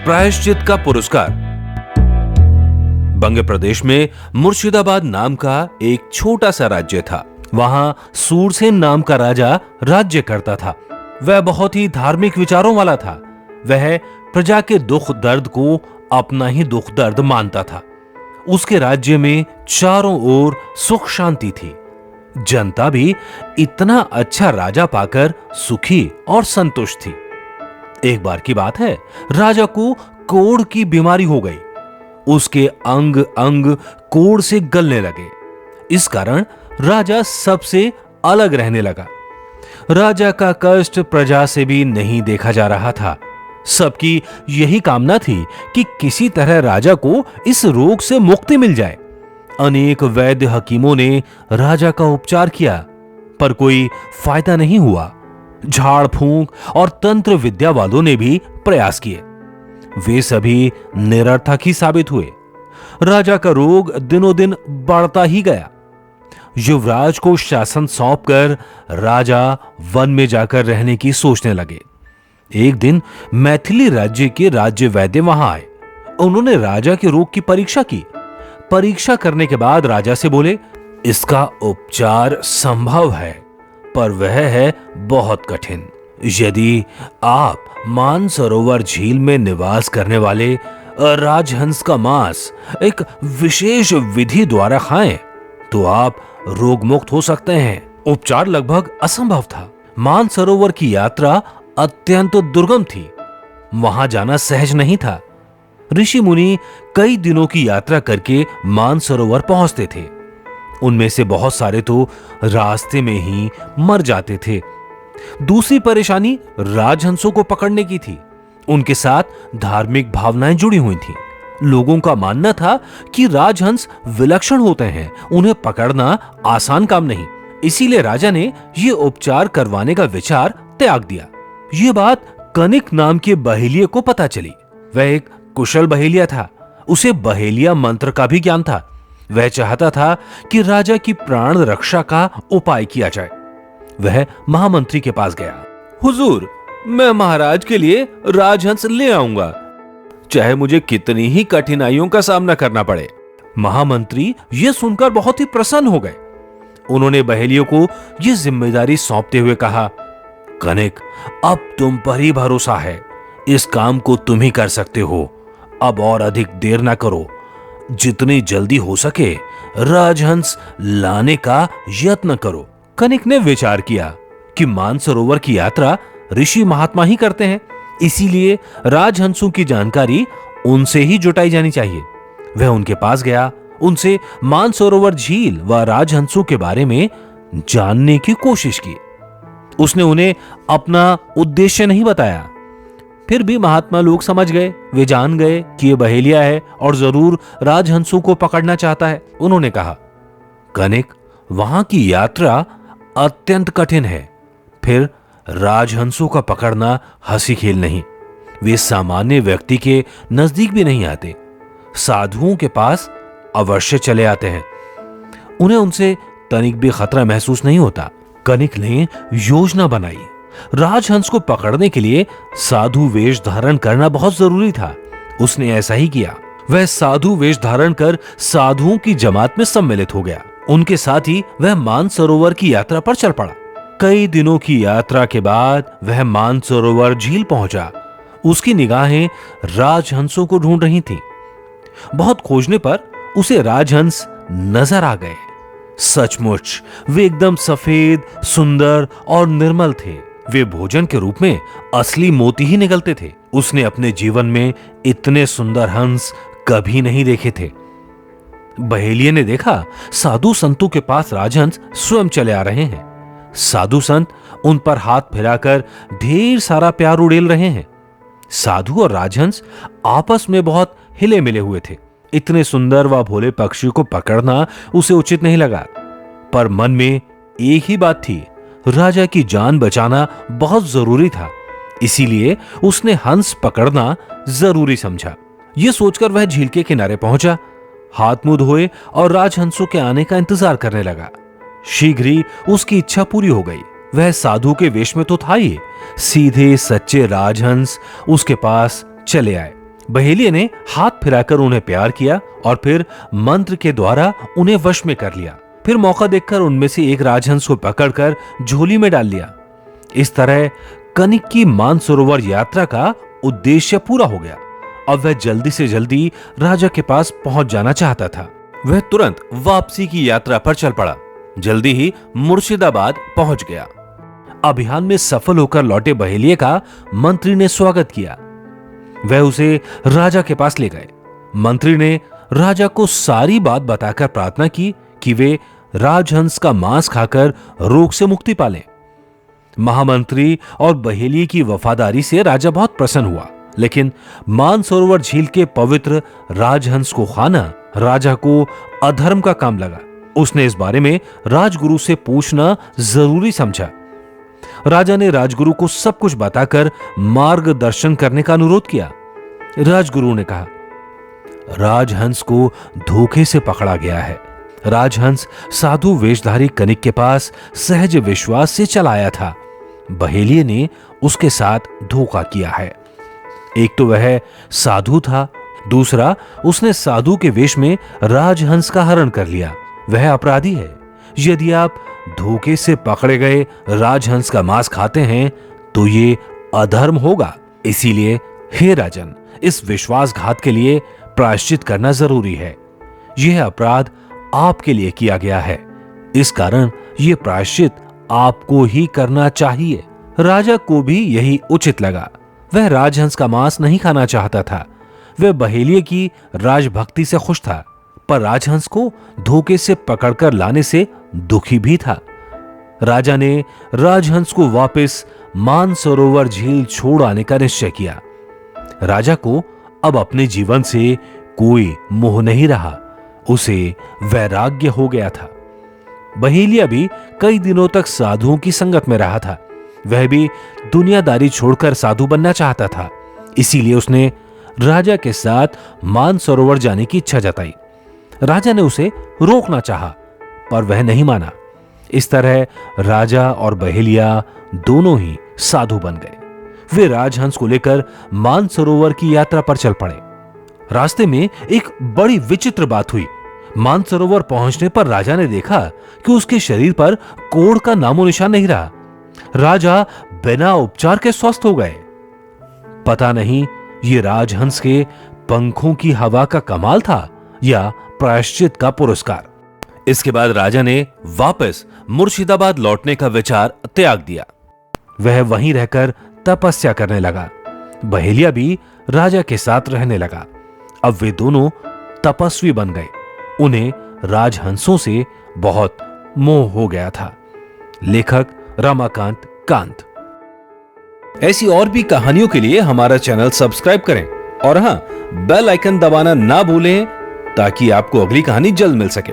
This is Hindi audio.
प्रायश्चित का पुरस्कार। बंग प्रदेश में मुर्शिदाबाद नाम का एक छोटा सा राज्य था। वहां सूरसेन नाम का राजा राज्य करता था। वह बहुत ही धार्मिक विचारों वाला था। वह प्रजा के दुख दर्द को अपना ही दुख दर्द मानता था। उसके राज्य में चारों ओर सुख शांति थी। जनता भी इतना अच्छा राजा पाकर सुखी और संतुष्ट थी। एक बार की बात है, राजा को कोढ़ की बीमारी हो गई। उसके अंग अंग कोढ़ से गलने लगे। इस कारण राजा सबसे अलग रहने लगा। राजा का कष्ट प्रजा से भी नहीं देखा जा रहा था। सबकी यही कामना थी कि किसी तरह राजा को इस रोग से मुक्ति मिल जाए। अनेक वैद्य हकीमों ने राजा का उपचार किया, पर कोई फायदा नहीं हुआ। झाड़ फूंक और तंत्र विद्या वालों ने भी प्रयास किए, वे सभी निरर्थक ही साबित हुए। राजा का रोग दिनों दिन बढ़ता ही गया। युवराज को शासन सौंपकर राजा वन में जाकर रहने की सोचने लगे। एक दिन मैथिली राज्य के राज्य वैद्य वहां आए। उन्होंने राजा के रोग की परीक्षा की। परीक्षा करने के बाद राजा से बोले, इसका उपचार संभव है, पर वह है बहुत कठिन। यदि आप मानसरोवर झील में निवास करने वाले राजहंस का मांस एक विशेष विधि द्वारा खाएं, तो आप रोग मुक्त हो सकते हैं। उपचार लगभग असंभव था। मानसरोवर की यात्रा अत्यंत दुर्गम थी। वहां जाना सहज नहीं था। ऋषि मुनि कई दिनों की यात्रा करके मानसरोवर पहुंचते थे। उनमें से बहुत सारे तो रास्ते में ही मर जाते थे। दूसरी परेशानी राजहंसों को पकड़ने की थी। उनके साथ धार्मिक भावनाएं जुड़ी हुई थीं। लोगों का मानना था कि राजहंस विलक्षण होते हैं, उन्हें पकड़ना आसान काम नहीं। इसीलिए राजा ने यह उपचार करवाने का विचार त्याग दिया। यह बात कनिक नाम के बहेलिये को पता चली। वह एक कुशल बहेलिया था। उसे बहेलिया मंत्र का भी ज्ञान था। वह चाहता था कि राजा की प्राण रक्षा का उपाय किया जाए। वह महामंत्री के पास गया। हुजूर, मैं महाराज के लिए राजहंस ले आऊंगा, चाहे मुझे कितनी ही कठिनाइयों का सामना करना पड़े। महामंत्री यह सुनकर बहुत ही प्रसन्न हो गए। उन्होंने बहेलियों को यह जिम्मेदारी सौंपते हुए कहा, कनिक, अब तुम पर ही भरोसा है। इस काम को तुम ही कर सकते हो। अब और अधिक देर ना करो। जितनी जल्दी हो सके राजहंस लाने का यत्न करो। कनिक ने विचार किया कि मानसरोवर की यात्रा ऋषि महात्मा ही करते हैं, इसीलिए राजहंसों की जानकारी उनसे ही जुटाई जानी चाहिए। वह उनके पास गया, उनसे मानसरोवर झील व राजहंसों के बारे में जानने की कोशिश की। उसने उन्हें अपना उद्देश्य नहीं बताया। फिर भी महात्मा लोग समझ गए। वे जान गए कि यह बहेलिया है और जरूर राजहंसों को पकड़ना चाहता है। उन्होंने कहा, कनिक, वहां की यात्रा अत्यंत कठिन है। फिर राजहंसों का पकड़ना हंसी खेल नहीं। वे सामान्य व्यक्ति के नजदीक भी नहीं आते। साधुओं के पास अवश्य चले आते हैं। उन्हें उनसे तनिक भी खतरा महसूस नहीं होता। कनिक ने योजना बनाई। राजहंस को पकड़ने के लिए साधु वेश धारण करना बहुत जरूरी था। उसने ऐसा ही किया। वह साधु वेश धारण कर साधुओं की जमात में सम्मिलित हो गया। उनके साथ ही वह मानसरोवर की यात्रा पर चल पड़ा। कई दिनों की यात्रा के बाद वह मानसरोवर झील पहुंचा। उसकी निगाहें राजहंसों को ढूंढ रही थीं। बहुत खोजने पर उसे राजहंस नजर आ गए। सचमुच वे एकदम सफेद, सुंदर और निर्मल थे। वे भोजन के रूप में असली मोती ही निकलते थे। उसने अपने जीवन में इतने सुंदर हंस कभी नहीं देखे थे। बहेलिये ने देखा साधु संतों के पास राजहंस स्वयं चले आ रहे हैं। साधु संत उन पर हाथ फिराकर ढेर सारा प्यार उड़ेल रहे हैं। साधु और राजहंस आपस में बहुत हिले मिले हुए थे। इतने सुंदर व भोले पक्षी को पकड़ना उसे उचित नहीं लगा, पर मन में एक ही बात थी, राजा की जान बचाना बहुत जरूरी था। इसीलिए उसने हंस पकड़ना जरूरी समझा। यह सोचकर वह झील के किनारे पहुंचा, हाथ मुंह धोए और राजहंसों के आने का इंतजार करने लगा। शीघ्र ही उसकी इच्छा पूरी हो गई। वह साधु के वेश में तो था ही, सीधे सच्चे राजहंस उसके पास चले आए। बहेलिये ने हाथ फिराकर उन्हें प्यार किया और फिर मंत्र के द्वारा उन्हें वश में कर लिया। फिर मौका देखकर उनमें से एक राजहंस को पकड़कर झोली में डाल लिया। इस तरह कनिक की मानसरोवर यात्रा का उद्देश्य पूरा हो गया। अब वह जल्दी से जल्दी राजा के पास पहुंच जाना चाहता था। वह तुरंत वापसी की यात्रा पर चल पड़ा। जल्दी ही मुर्शिदाबाद पहुंच गया। अभियान में सफल होकर लौटे बहेलिये का मंत्री ने स्वागत किया। वह उसे राजा के पास ले गए। मंत्री ने राजा को सारी बात बताकर प्रार्थना की कि वे राजहंस का मांस खाकर रोग से मुक्ति पालें। महामंत्री और बहेलिये की वफादारी से राजा बहुत प्रसन्न हुआ, लेकिन मानसरोवर झील के पवित्र राजहंस को खाना राजा को अधर्म का काम लगा। उसने इस बारे में राजगुरु से पूछना जरूरी समझा। राजा ने राजगुरु को सब कुछ बताकर मार्गदर्शन करने का अनुरोध किया। राजगुरु ने कहा, राजहंस को धोखे से पकड़ा गया है। राजहंस साधु वेशधारी कनिक के पास सहज विश्वास से चला आया था। बहेलिये ने उसके साथ धोखा किया है। एक तो वह साधु था, दूसरा उसने साधु के वेश में राजहंस का हरण कर लिया। वह अपराधी है। यदि आप धोखे से पकड़े गए राजहंस का मांस खाते हैं तो ये अधर्म होगा। इसीलिए हे राजन, इस विश्वासघात के लिए प्रायश्चित करना जरूरी है। यह अपराध आपके लिए किया गया है, इस कारण यह प्रायश्चित आपको ही करना चाहिए। राजा को भी यही उचित लगा। वह राजहंस का मांस नहीं खाना चाहता था। वह बहेलिये की राजभक्ति से खुश था, पर राजहंस को धोखे से पकड़कर लाने से दुखी भी था। राजा ने राजहंस को वापस मानसरोवर झील छोड़ आने का निश्चय किया। राजा को अब अपने जीवन से कोई मोह नहीं रहा। उसे वैराग्य हो गया था। बहेलिया भी कई दिनों तक साधुओं की संगत में रहा था। वह भी दुनियादारी छोड़कर साधु बनना चाहता था। इसीलिए उसने राजा के साथ मानसरोवर जाने की इच्छा जताई। राजा ने उसे रोकना चाहा, पर वह नहीं माना। इस तरह राजा और बहेलिया दोनों ही साधु बन गए। वे राजहंस को लेकर मानसरोवर की यात्रा पर चल पड़े। रास्ते में एक बड़ी विचित्र बात हुई। मानसरोवर पहुंचने पर राजा ने देखा कि उसके शरीर पर कोढ़ का नामो निशान नहीं रहा। राजा बिना उपचार के स्वस्थ हो गए। पता नहीं ये राजहंस के पंखों की हवा का कमाल था या प्रायश्चित का पुरस्कार। इसके बाद राजा ने वापस मुर्शिदाबाद लौटने का विचार त्याग दिया। वह वहीं रहकर तपस्या करने लगा। बहेलिया भी राजा के साथ रहने लगा। अब वे दोनों तपस्वी बन गए। उन्हें राजहंसों से बहुत मोह हो गया था। लेखक रमाकांत कांत। ऐसी और भी कहानियों के लिए हमारा चैनल सब्सक्राइब करें और हां, बेल आइकन दबाना ना भूलें ताकि आपको अगली कहानी जल्द मिल सके।